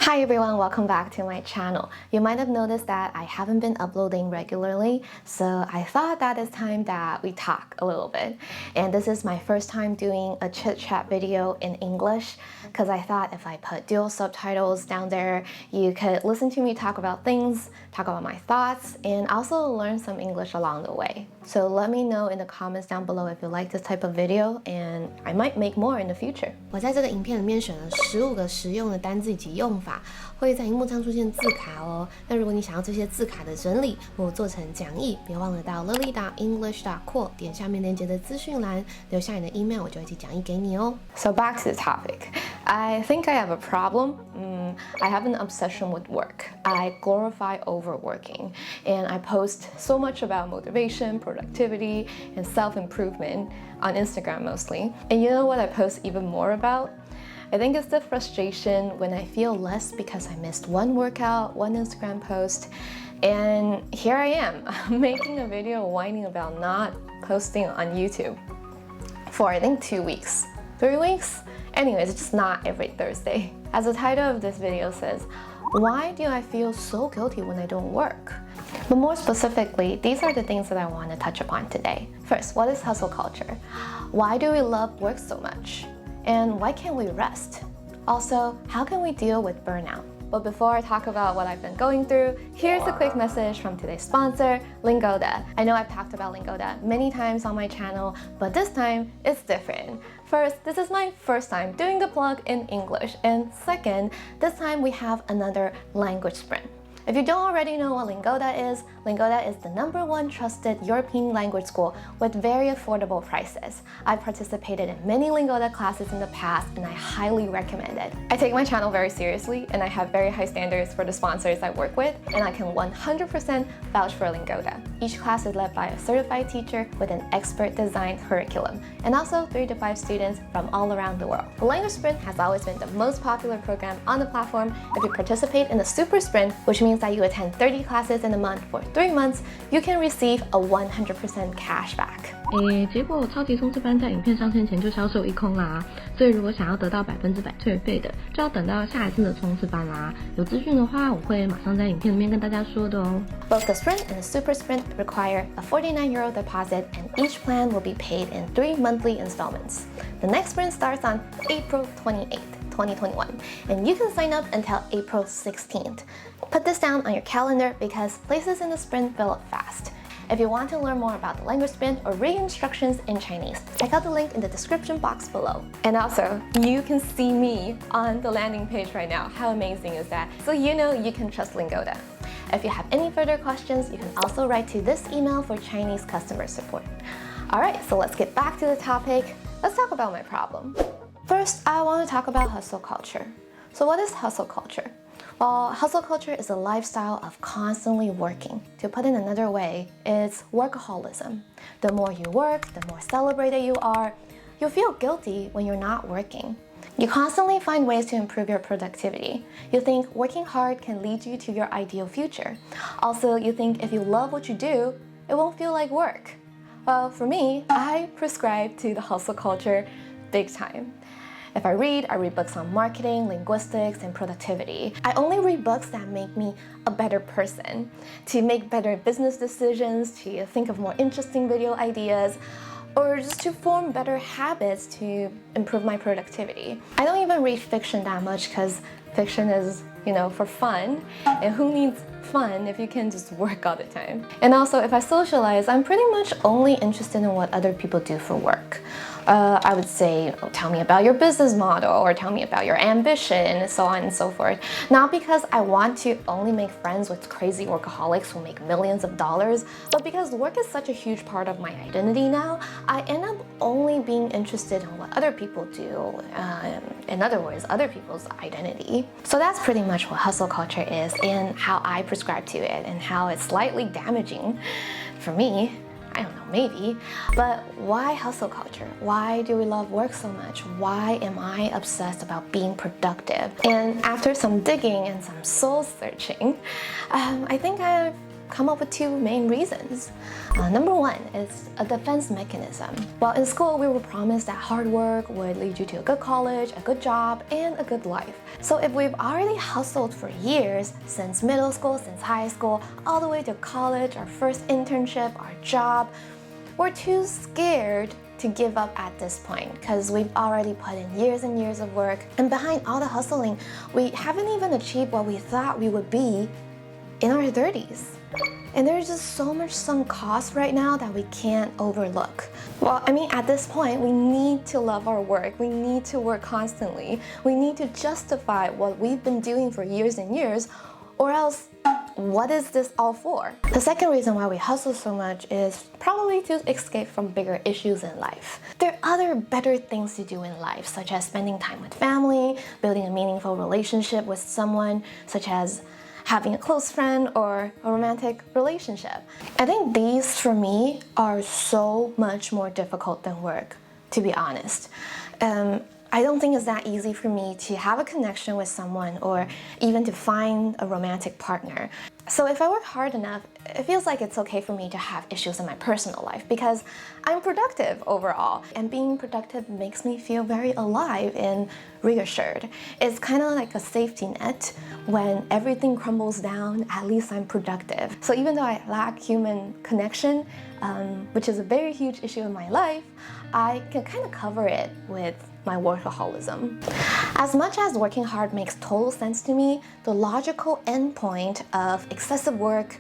Hi everyone, welcome back to my channel. You might have noticed that I haven't been uploading regularly, so I thought that it's time that we talk a little bit. And this is my first time doing a chit-chat video in English, because I thought if I put dual subtitles down there, you could listen to me talk about things, talk about my thoughts, and also learn some English along the way. So let me know in the comments down below if you like this type of video, and I might make more in the future. 我在这个影片里面选了15个实用的单字以及用法，会在荧幕上出现字卡哦。那如果你想要这些字卡的整理，我做成讲义，别忘了到 lily.english.co 点下面链接的资讯栏，留下你的 email， 我就会寄讲义给你哦。So back to the topic. I think I have a problem. I have an obsession with work. I glorify overworking, and I post so much about motivation, productivity, and self-improvement on Instagram mostly. And you know what I post even more about? I think it's the frustration when I feel less because I missed one workout, one Instagram post, and here I am making a video whining about not posting on YouTube for I think 2 weeks, 3 weeks? Anyways, it's just not every Thursday. As the title of this video says, why do I feel so guilty when I don't work? But more specifically, these are the things that I want to touch upon today. First, what is hustle culture? Why do we love work so much? And why can't we rest? Also, how can we deal with burnout? But before I talk about what I've been going through, here's a quick message from today's sponsor, Lingoda. I know I've talked about Lingoda many times on my channel, but this time it's different. First, this is my first time doing the plug in English, and second, this time we have another language sprint. If you don't already know what Lingoda is the #1 trusted European language school with very affordable prices. I've participated in many Lingoda classes in the past, and I highly recommend it. I take my channel very seriously, and I have very high standards for the sponsors I work with, and I can 100% vouch for Lingoda. Each class is led by a certified teacher with an expert designed curriculum, and also 3 to 5 students from all around the world. The Language Sprint has always been the most popular program on the platform. If you participate in the Super Sprint, which means that you attend 30 classes in a month for 3 months, you can receive a 100% cashback. 结果我超级冲刺班在影片上线前就销售一空啦，所以如果想要得到100%退费的，就要等到下一次的冲刺班啦。有资讯的话，我会马上在影片里面跟大家说的哦。Both the Sprint and the Super Sprint require a €49 deposit, and each plan will be paid in 3 monthly installments. The next sprint starts on April 28th. 2021, and you can sign up until April 16th. Put this down on your calendar because places in the sprint fill up fast. If you want to learn more about the language sprint or read instructions in Chinese, check out the link in the description box below. And also, you can see me on the landing page right now. How amazing is that? So you know you can trust Lingoda. If you have any further questions, you can also write to this email for Chinese customer support. Alright, so let's get back to the topic. Let's talk about my problem. First, I want to talk about hustle culture. So what is hustle culture? Well, hustle culture is a lifestyle of constantly working. To put it another way, it's workaholism. The more you work, the more celebrated you are. You'll feel guilty when you're not working. You constantly find ways to improve your productivity. You think working hard can lead you to your ideal future. Also, you think if you love what you do, it won't feel like work. Well, for me, I prescribe to the hustle culture big time. If I read books on marketing, linguistics, and productivity. I only read books that make me a better person, to make better business decisions, to think of more interesting video ideas, or just to form better habits to improve my productivity. I don't even read fiction that much because fiction is, for fun, and who needs fun if you can just work all the time? And also, if I socialize, I'm pretty much only interested in what other people do for work. I would say, tell me about your business model, or tell me about your ambition, and so on and so forth. Not because I want to only make friends with crazy workaholics who make millions of dollars, but because work is such a huge part of my identity now, I end up only being interested in what other people do, in other words, other people's identity. So that's pretty much what hustle culture is, and how I prescribe to it, and how it's slightly damaging for me. I don't know, maybe. But why hustle culture? Why do we love work so much? Why am I obsessed about being productive? And after some digging and some soul searching, I think I've come up with two main reasons. Number one is a defense mechanism. While in school, we were promised that hard work would lead you to a good college, a good job, and a good life. So if we've already hustled for years, since middle school, since high school, all the way to college, our first internship, our job, we're too scared to give up at this point because we've already put in years and years of work. And behind all the hustling, we haven't even achieved what we thought we would be in our 30s. And there's just so much sunk cost right now that we can't overlook. Well, I mean, at this point, we need to love our work. We need to work constantly. We need to justify what we've been doing for years and years, or else, what is this all for? The second reason why we hustle so much is probably to escape from bigger issues in life. There are other better things to do in life, such as spending time with family, building a meaningful relationship with someone, such as having a close friend or a romantic relationship. I think these, for me, are so much more difficult than work, to be honest. I don't think it's that easy for me to have a connection with someone or even to find a romantic partner. So if I work hard enough, it feels like it's okay for me to have issues in my personal life because I'm productive overall. And being productive makes me feel very alive and reassured. It's kind of like a safety net. When everything crumbles down, at least I'm productive. So even though I lack human connection, which is a very huge issue in my life, I can kind of cover it with my workaholism. As much as working hard makes total sense to me, the logical endpoint of excessive work,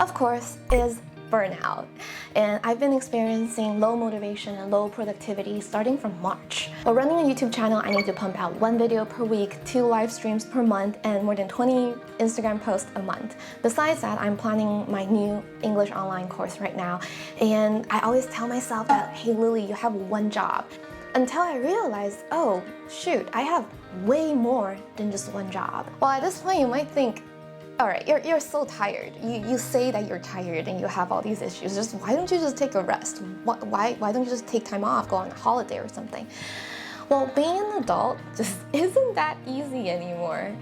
of course, is burnout. And I've been experiencing low motivation and low productivity starting from March. While running a YouTube channel, I need to pump out 1 video per week, 2 live streams per month, and more than 20 Instagram posts a month. Besides that, I'm planning my new English online course right now. And I always tell myself that, hey Lily, you have one job. Until I realized, oh, shoot, I have way more than just one job. Well, at this point, you might think, all right, you're so tired. You say that you're tired and you have all these issues. Just why don't you just take a rest? Why don't you just take time off, go on a holiday or something? Well, being an adult just isn't that easy anymore.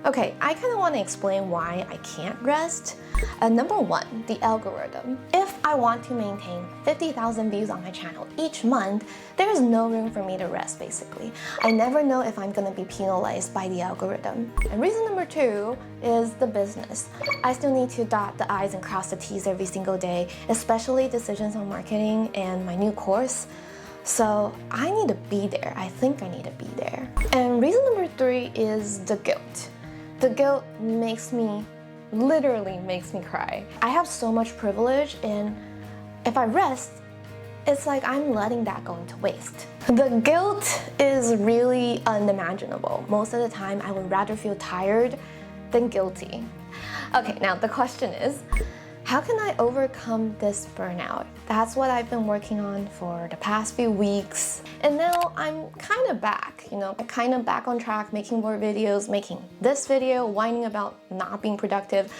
Okay, I kind of want to explain why I can't rest. Number one, the algorithm. If I want to maintain 50,000 views on my channel each month, there is no room for me to rest, basically. I never know if I'm going to be penalized by the algorithm. And reason number two is the business. I still need to dot the I's and cross the T's every single day, especially decisions on marketing and my new course. So I need to be there. I think I need to be there. And reason number three is the guilt. The guilt literally makes me cry. I have so much privilege, and if I rest, it's like I'm letting that go into waste. The guilt is really unimaginable. Most of the time, I would rather feel tired than guilty. Okay, now the question is, how can I overcome this burnout? That's what I've been working on for the past few weeks. And now I'm kind of back, kind of back on track, making more videos, making this video, whining about not being productive.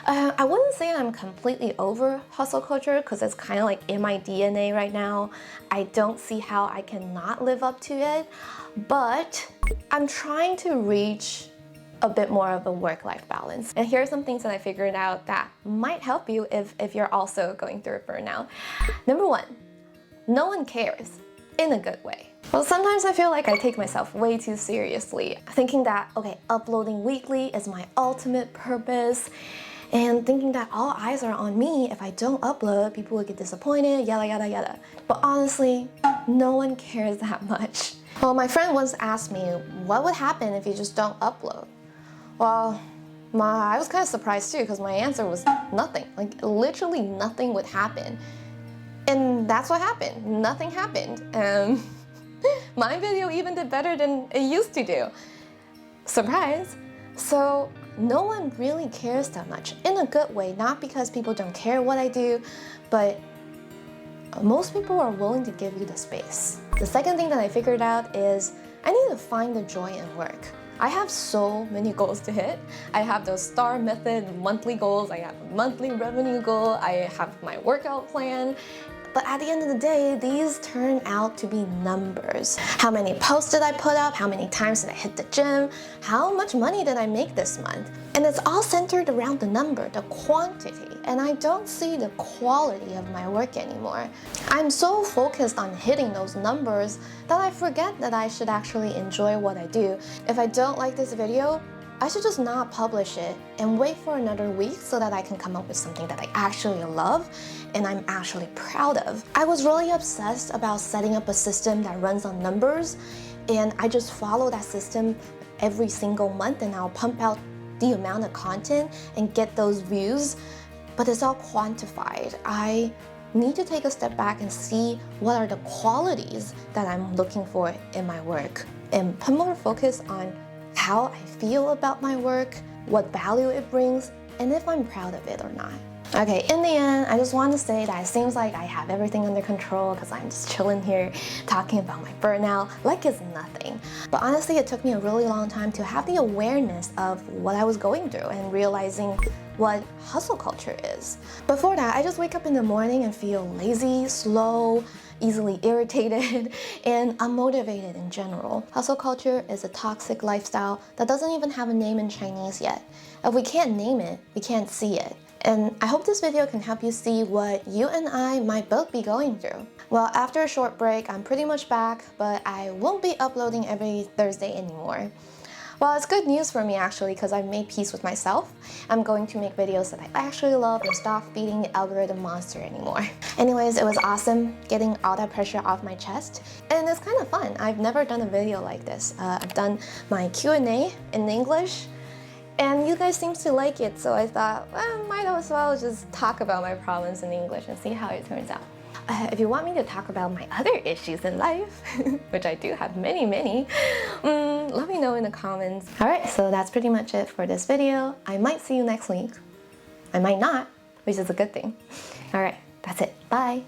I wouldn't say I'm completely over hustle culture because it's kind of like in my DNA right now. I don't see how I can not live up to it, but I'm trying to reach a bit more of a work-life balance. And here are some things that I figured out that might help you if you're also going through a burnout. Number one, no one cares in a good way. Well, sometimes I feel like I take myself way too seriously, thinking that, okay, uploading weekly is my ultimate purpose, and thinking that all eyes are on me. If I don't upload, people will get disappointed, yada, yada, yada. But honestly, no one cares that much. Well, my friend once asked me, what would happen if you just don't upload? Well, I was kind of surprised too because my answer was nothing. Like literally nothing would happen. And that's what happened. Nothing happened. My video even did better than it used to do. Surprise. So no one really cares that much in a good way, not because people don't care what I do, but most people are willing to give you the space. The second thing that I figured out is I need to find the joy in work. I have so many goals to hit. I have those STAR method monthly goals. I have a monthly revenue goal. I have my workout plan. But at the end of the day, these turn out to be numbers. How many posts did I put up? How many times did I hit the gym? How much money did I make this month? And it's all centered around the number, the quantity. And I don't see the quality of my work anymore. I'm so focused on hitting those numbers that I forget that I should actually enjoy what I do. If I don't like this video, I should just not publish it and wait for another week so that I can come up with something that I actually love and I'm actually proud of. I was really obsessed about setting up a system that runs on numbers, and I just follow that system every single month, and I'll pump out the amount of content and get those views, but it's all quantified. I need to take a step back and see what are the qualities that I'm looking for in my work and put more focus on how I feel about my work, what value it brings, and if I'm proud of it or not. Okay, in the end, I just want to say that it seems like I have everything under control because I'm just chilling here talking about my burnout like it's nothing. But honestly, it took me a really long time to have the awareness of what I was going through and realizing what hustle culture is. Before that, I just wake up in the morning and feel lazy, slow, easily irritated, and unmotivated in general. Hustle culture is a toxic lifestyle that doesn't even have a name in Chinese yet. If we can't name it, we can't see it. And I hope this video can help you see what you and I might both be going through. Well, after a short break, I'm pretty much back, but I won't be uploading every Thursday anymore. Well, it's good news for me actually because I've made peace with myself. I'm going to make videos that I actually love and stop feeding the algorithm monster anymore. Anyways, it was awesome getting all that pressure off my chest, and it's kind of fun. I've never done a video like this. I've done my Q&A in English, and you guys seem to like it, so I thought, well, might as well just talk about my problems in English and see how it turns out. If you want me to talk about my other issues in life, which I do have many, let me know in the comments. Alright, so that's pretty much it for this video. I might see you next week. I might not, which is a good thing. Alright, that's it. Bye!